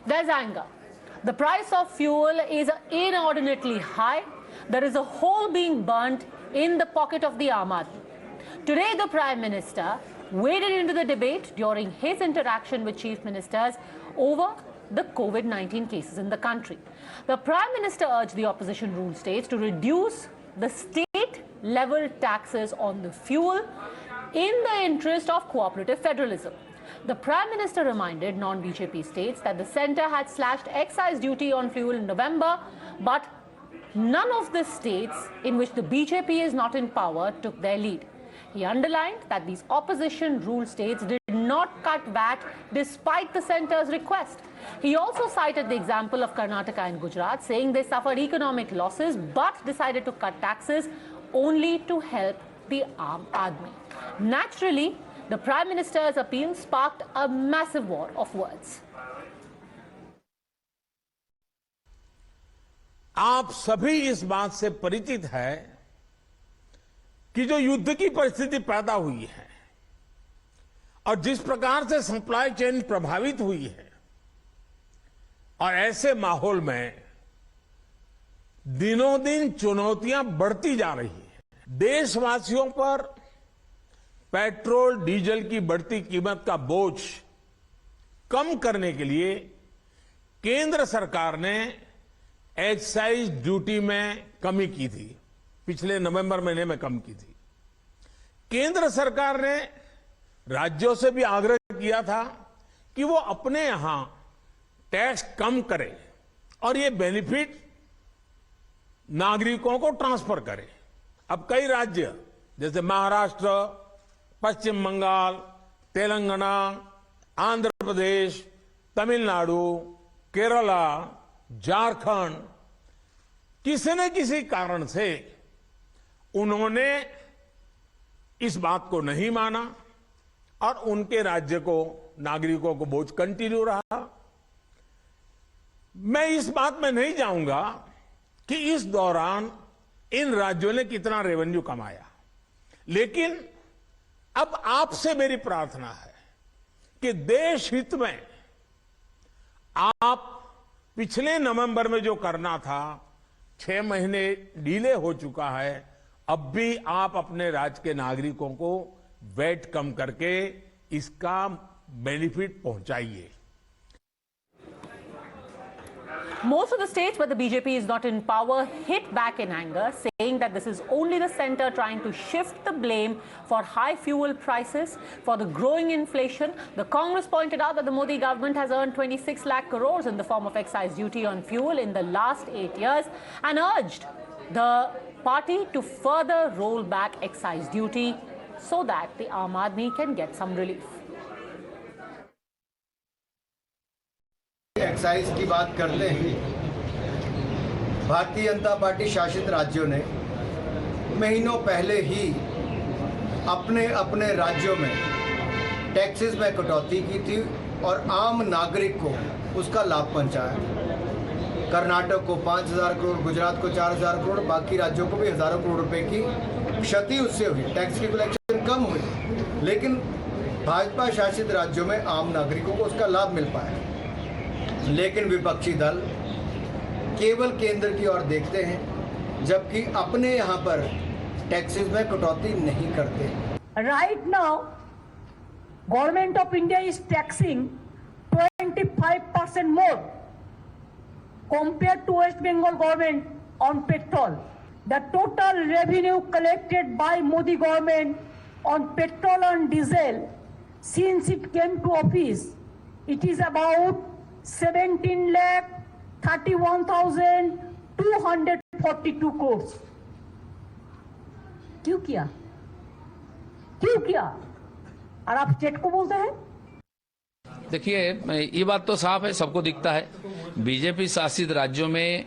There's anger. The price of fuel is inordinately high. There is a hole being burnt in the pocket of the Aam Aadmi. Today, the Prime Minister waded into the debate during his interaction with chief ministers over the COVID-19 cases in the country. The Prime Minister urged the opposition rule states to reduce the state-level taxes on the fuel in the interest of cooperative federalism. The Prime Minister reminded non-BJP states that the centre had slashed excise duty on fuel in November, but none of the states in which the BJP is not in power took their lead. He underlined that these opposition-ruled states did not cut VAT despite the centre's request. He also cited the example of Karnataka and Gujarat, saying they suffered economic losses but decided to cut taxes only to help the Aam Aadmi. Naturally, the Prime Minister's appeal sparked a massive war of words. आप सभी इस बात से परिचित है कि जो युद्ध की परिस्थिति पैदा हुई है और जिस प्रकार से सप्लाई चेन प्रभावित हुई है, और ऐसे माहौल में दिनों दिन चुनौतियां बढ़ती जा रही हैं। देशवासियों पर पेट्रोल डीजल की बढ़ती कीमत का बोझ कम करने के लिए केंद्र सरकार ने एक्साइज ड्यूटी में कमी की थी। पिछले नवंबर महीने में कम की थी। केंद्र सरकार ने राज्यों से भी आग्रह किया था कि वो अपने यहां टैक्स कम करे और ये बेनिफिट नागरिकों को ट्रांसफर करे। अब कई राज्य जैसे महाराष्ट्र, पश्चिम बंगाल, तेलंगाना, आंध्र प्रदेश, तमिलनाडु, केरला, झारखंड, किसी न किसी कारण से उन्होंने इस बात को नहीं माना और उनके राज्य को, नागरिकों को बोझ कंटिन्यू रहा। मैं इस बात में नहीं जाऊंगा कि इस दौरान इन राज्यों ने कितना रेवेन्यू कमाया, लेकिन अब आपसे मेरी प्रार्थना है कि देश हित में आप पिछले नवंबर में जो करना था, 6 महीने डिले हो चुका है, अब भी आप अपने राज्य के नागरिकों को वैट कम करके इसका benefit पहुंचाइए। Most of the states where the BJP is not in power hit back in anger, saying that this is only the centre trying to shift the blame for high fuel prices, for the growing inflation. The Congress pointed out that the Modi government has earned 26 lakh crores in the form of excise duty on fuel in the last 8 years and urged the party to further roll back excise duty so that the Aam Aadmi can get some relief. Excise की बात करते हैं। Bharatiya Janata party शासित राज्यों ने महीनों पहले ही अपने अपने राज्यों में टैक्सेस में कटौती की थी और आम नागरिक को उसका लाभ पहुंचाया। कर्नाटक को 5,000 करोड़, गुजरात को 4,000 करोड़, बाकी राज्यों को भी हजारों करोड़ रुपए की क्षति उससे हुई। टैक्स की कलेक्शन कम हुई, लेकिन भाजपा शासित राज्यों में आम नागरिकों को उसका लाभ मिल पाया। लेकिन विपक्षी दल केवल केंद्र की ओर देखते हैं, जबकि अपने यहाँ पर टैक्सेस में कटौती नहीं करते। Right now, Government of India is taxing 25% more compared to West Bengal government on petrol. The total revenue collected by Modi government on petrol and diesel since it came to office, it is about 17,31,242 crores. क्यों किया? क्यों किया? और आप state को बोलते हैं? देखिए, ये बात तो साफ है, सबको दिखता है। बीजेपी शासित राज्यों में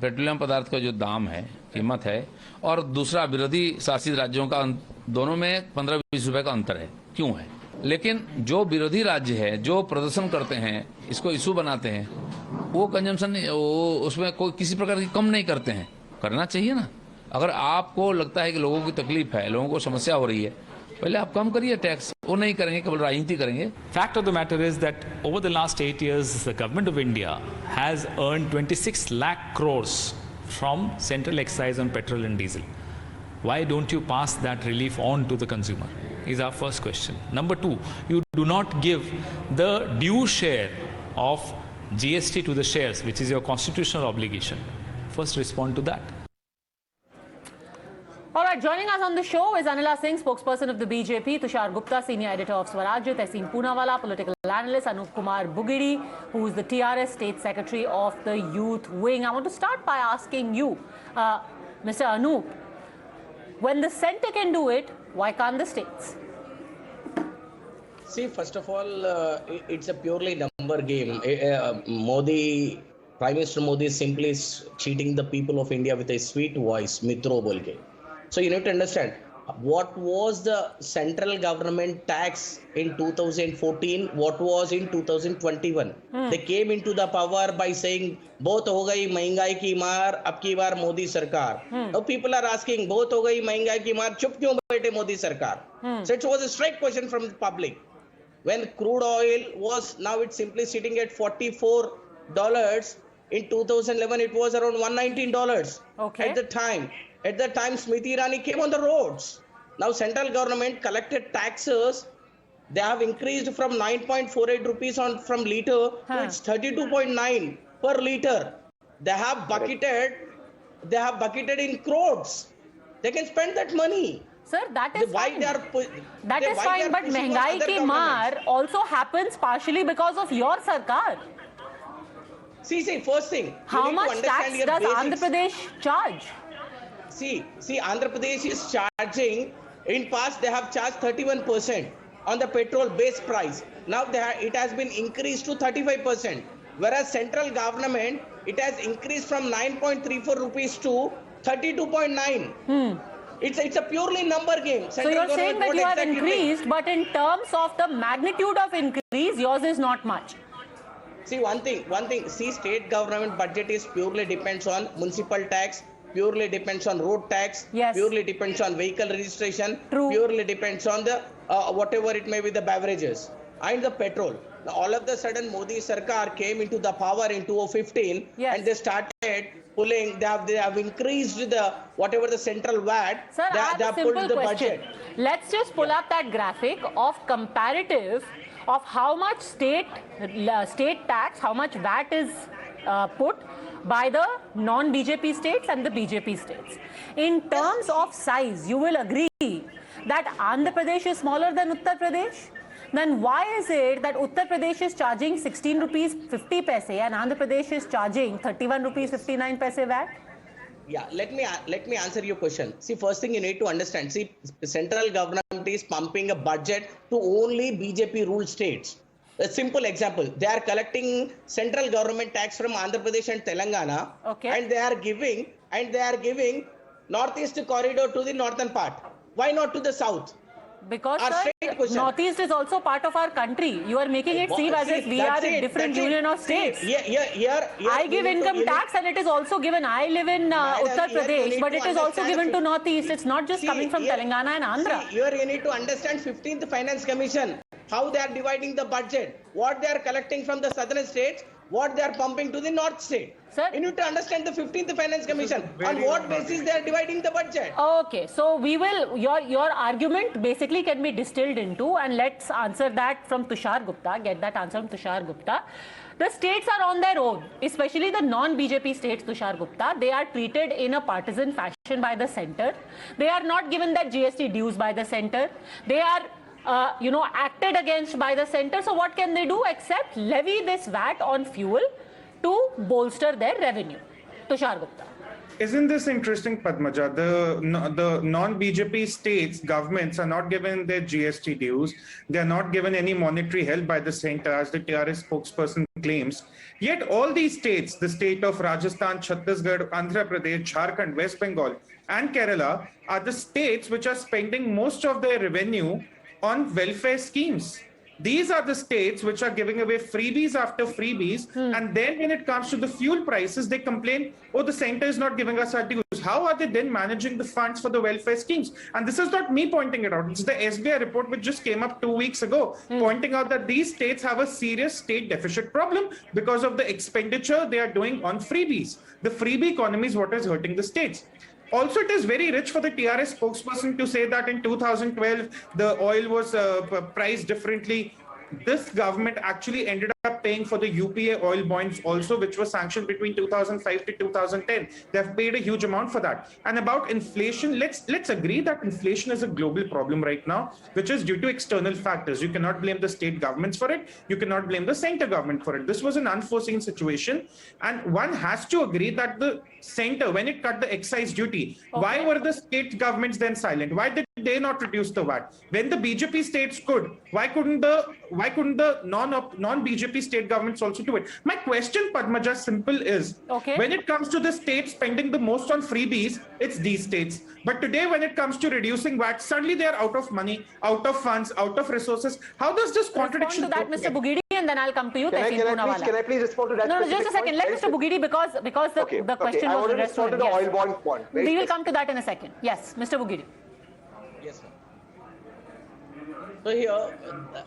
पेट्रोलियम पदार्थ का जो दाम है, कीमत है, और दूसरा विरोधी शासित राज्यों का, दोनों में 15-20 रुपए का अंतर है। क्यों है? लेकिन जो विरोधी राज्य है, जो प्रदर्शन करते हैं, इसको इशू बनाते हैं, वो कंजम्पशन उसमें कोई किसी प्रकार की कम नहीं करते हैं। करना चाहिए ना। अगर आपको लगता है कि लोगों की तकलीफ है, लोगों को समस्या हो रही है, पहले आप कम करिए टैक्स, वो नहीं करेंगे, केवल राजनीति करेंगे. Fact of the matter is that over the last 8 years, the government of India has earned 26 lakh crores from central excise on petrol and diesel. Why don't you pass that relief on to the consumer? Is our first question. Number two, you do not give the due share of GST to the shares, which is your constitutional obligation. First, respond to that. All right, joining us on the show is Anila Singh, spokesperson of the BJP, Tushar Gupta, senior editor of Swarajya, Tehseen Poonawala, political analyst, Anoop Bugidi, who is the TRS state secretary of the youth wing. I want to start by asking you, Mr. Anoop, when the centre can do it, why can't the states? See, first of all, it's a purely number game. Prime Minister Modi is simply cheating the people of India with a sweet voice, mitro bolke. So you need to understand, what was the central government tax in 2014, what was in 2021. They came into the power by saying, बहुत हो गई महंगाई की मार, अब की बार मोदी सरकार. Now people are asking, बहुत हो गई महंगाई की मार, चुप क्यों बैठे मोदी सरकार? So it was a straight question from the public. When crude oil was, now it's simply sitting at $44. In 2011, it was around $119. Okay. At the time, Smriti Irani came on the roads. Now, central government collected taxes. They have increased from 9.48 rupees from liter to it's 32.9 per liter. They have bucketed in crores. They can spend that money. Sir, that is fine. That is fine, but महंगाई की मार also happens partially because of your sarkar. See, first thing. How much tax does Andhra Pradesh charge? See, Andhra Pradesh is charging, in past they have charged 31% on the petrol base price. Now it has been increased to 35%. Whereas central government, it has increased from 9.34 rupees to 32.9. It's a purely number game. So you're saying that you have increased, but in terms of the magnitude of increase, yours is not much. See, one thing. See, state government budget is purely depends on municipal tax, purely depends on road tax, yes, purely depends on vehicle registration, true, purely depends on the whatever it may be, the beverages and the petrol. Now, all of the sudden, Modi Sarkar came into the power in 2015, yes, and they started pulling. They have increased the whatever the central VAT. Sir, they have have a pulled simple the question. budget. Let's just pull up that graphic of comparative of how much state tax, how much VAT is put by the non-BJP states and the BJP states. In terms of size, you will agree that Andhra Pradesh is smaller than Uttar Pradesh? Then why is it that Uttar Pradesh is charging 16 rupees 50 paise and Andhra Pradesh is charging 31 rupees 59 paise VAT? Yeah, let me answer your question. See, first thing you need to understand. See, central government is pumping a budget to only BJP ruled states. A simple example: they are collecting central government tax from Andhra Pradesh and Telangana, okay, and they are giving northeast corridor to the northern part. Why not to the south? Because Northeast is also part of our country. You are making it seem as if we are a different union of states. I give income tax and it is also given. I live in Uttar Pradesh, but it is also given to Northeast. It's not just coming from Telangana and Andhra. Here you need to understand 15th Finance Commission, how they are dividing the budget, what they are collecting from the southern states, what they are pumping to the north state. Sir, you need to understand the 15th Finance Commission, on what basis they are dividing the budget. Okay, so we will, your argument basically can be distilled into, and let's answer that from Tushar Gupta, get that answer from Tushar Gupta. The states are on their own, especially the non-BJP states, Tushar Gupta. They are treated in a partisan fashion by the centre. They are not given that GST dues by the centre. They are acted against by the centre. So what can they do except levy this VAT on fuel to bolster their revenue? Tushar Gupta. Isn't this interesting, Padmaja? The non-BJP states, governments are not given their GST dues. They are not given any monetary help by the centre, as the TRS spokesperson claims. Yet all these states, the state of Rajasthan, Chhattisgarh, Andhra Pradesh, Jharkhand, West Bengal and Kerala, are the states which are spending most of their revenue on welfare schemes. These are the states which are giving away freebies after freebies. And then when it comes to the fuel prices, they complain, oh, the centre is not giving us our dues. how are they then managing the funds for the welfare schemes? And this is not me pointing it out. It's the SBI report which just came up 2 weeks ago, pointing out that these states have a serious state deficit problem because of the expenditure they are doing on freebies. The freebie economy is what is hurting the states. Also, it is very rich for the TRS spokesperson to say that in 2012, the oil was priced differently. This government actually ended up paying for the UPA oil bonds also, which was sanctioned between 2005 to 2010. They've paid a huge amount for that. And about inflation, let's agree that inflation is a global problem right now, which is due to external factors. You cannot blame the state governments for it. You cannot blame the center government for it. This was an unforeseen situation. And one has to agree that the center, when it cut the excise duty, why were the state governments then silent? Why did they not reduce the VAT? When the BJP states could, why couldn't the non-BJP state governments also do it? My question, Padmaja, simple is, when it comes to the states spending the most on freebies, it's these states. But today, when it comes to reducing VAT, suddenly they are out of money, out of funds, out of resources. How does this contradiction? Respond to that, Mr. Bugidi, and then I'll come to you. Can I please respond to that? No, just a second. Let Mr. Bugidi, because the question I was want to addressed to respond to him. the Yes. oil bond point. We will come to that in a second. Yes, Mr. Bugidi. Yes, sir. So here,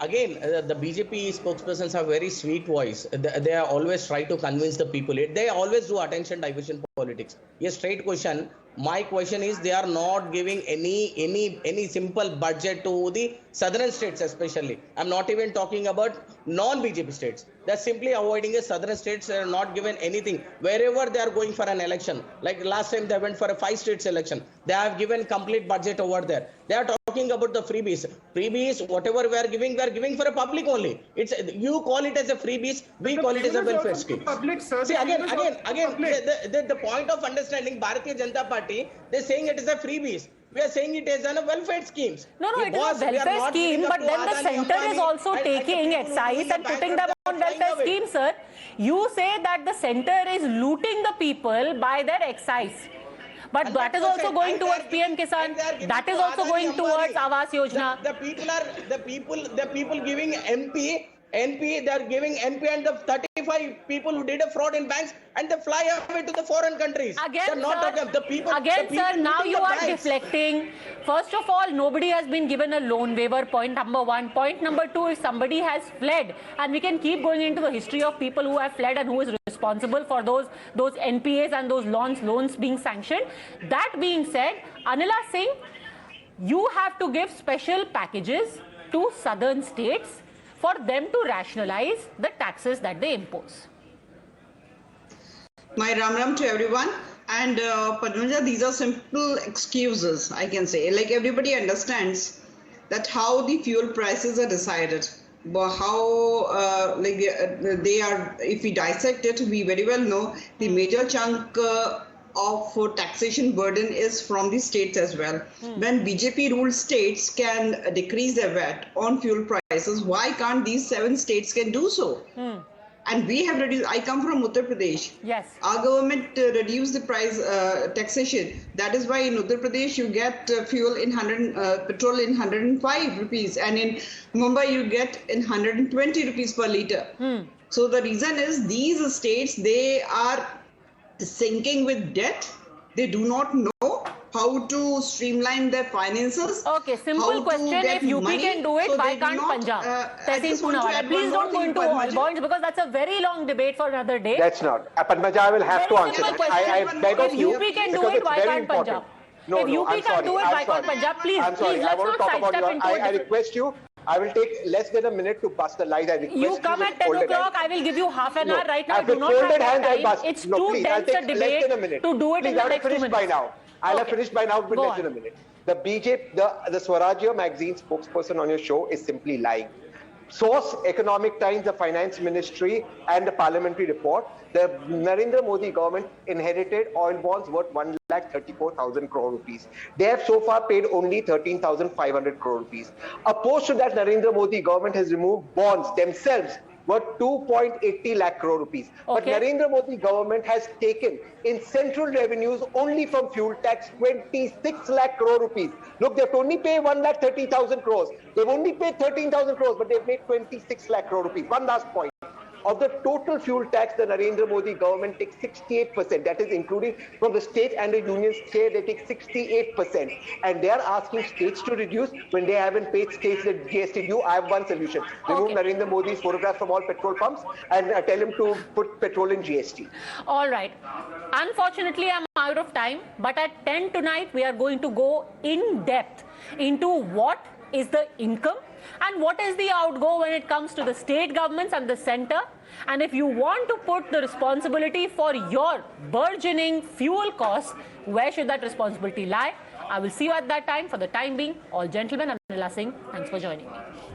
again, the BJP spokespersons have very sweet voice. They are always try to convince the people. They always do attention diversion politics. Yes, straight question. My question is, they are not giving any simple budget to the southern states, especially. I'm not even talking about non-BJP states. They're simply avoiding a southern states. They are not given anything. Wherever they are going for an election, like last time they went for a 5 states election, they have given complete budget over there. They are talking about the freebies. Freebies, whatever we are giving for a public only. It's, you call it as a freebies, we call it as a welfare scheme. See, again, the point of understanding Bharatiya Janata Party, they're saying it is a freebies. We are saying it is a welfare schemes. No, it is a welfare scheme, but then the center is also taking excise and putting them on welfare scheme, sir. You say that the center is looting the people by their excise. But that is also going towards PM Kisan. That is also going towards Awas Yojana. The people giving MP, they are giving MP and the 35 people who did a fraud in banks, and they fly away to the foreign countries. Again, sir, now you are deflecting. First of all, nobody has been given a loan waiver, point number 1. Point number 2, if somebody has fled, and we can keep going into the history of people who have fled and who is responsible for those NPAs and those loans being sanctioned. That being said, Anila Singh, you have to give special packages to southern states for them to rationalize the taxes that they impose. My Ram to everyone. And Padmaja, these are simple excuses, I can say. Like, everybody understands that how the fuel prices are decided. But how they are, if we dissect it, we very well know the major chunk of taxation burden is from the states as well. When BJP ruled states can decrease their VAT on fuel prices, why can't these 7 states can do so? And we have reduced. I come from Uttar Pradesh. Yes. Our government reduced the price taxation. That is why in Uttar Pradesh you get fuel in petrol in 105 rupees, and in Mumbai you get in 120 rupees per liter. So the reason is these states, they are sinking with debt. They do not know how to streamline their finances. Okay, simple question. If UP can do it, why can't Punjab? Please don't go into oil bonds, because that's a very long debate for another day. That's not. Padmaja, I will have to answer that. I beg of you. If UP can do it, why can't Punjab? If UP can do it, why can't Punjab? Please, let's not sidestep into it. I request you. I will take less than a minute to bust the lies. You come at 10 o'clock, I will give you half an hour. Right now, I do not have that time. It's too dense a debate to do it in the next 2 minutes. I'll have finished by now with less than a minute. The BJP, the Swarajya magazine spokesperson on your show is simply lying. Source: Economic Times, the Finance Ministry, and the Parliamentary Report. The Narendra Modi government inherited oil bonds worth 1,34,000 crore rupees. They have so far paid only 13,500 crore rupees. Opposed to that, Narendra Modi government has removed bonds themselves worth 2.80 lakh crore rupees. But Narendra Modi government has taken in central revenues only from fuel tax 26 lakh crore rupees. Look, they have to only pay 1,30,000 crores. They've only paid 13,000 crores, but they've made 26 lakh crore rupees. One last point. of the total fuel tax, the Narendra Modi government takes 68%. That is including from the state and the union share, they take 68%. And they are asking states to reduce when they haven't paid states the GST due. I have one solution. Remove Narendra Modi's photograph from all petrol pumps and tell him to put petrol in GST. All right. Unfortunately, I'm out of time. But at 10 tonight, we are going to go in depth into what is the income and what is the outgo when it comes to the state governments and the center. And if you want to put the responsibility for your burgeoning fuel costs, where should that responsibility lie? I will see you at that time. For the time being, all gentlemen, I'm Nila Singh. Thanks for joining me.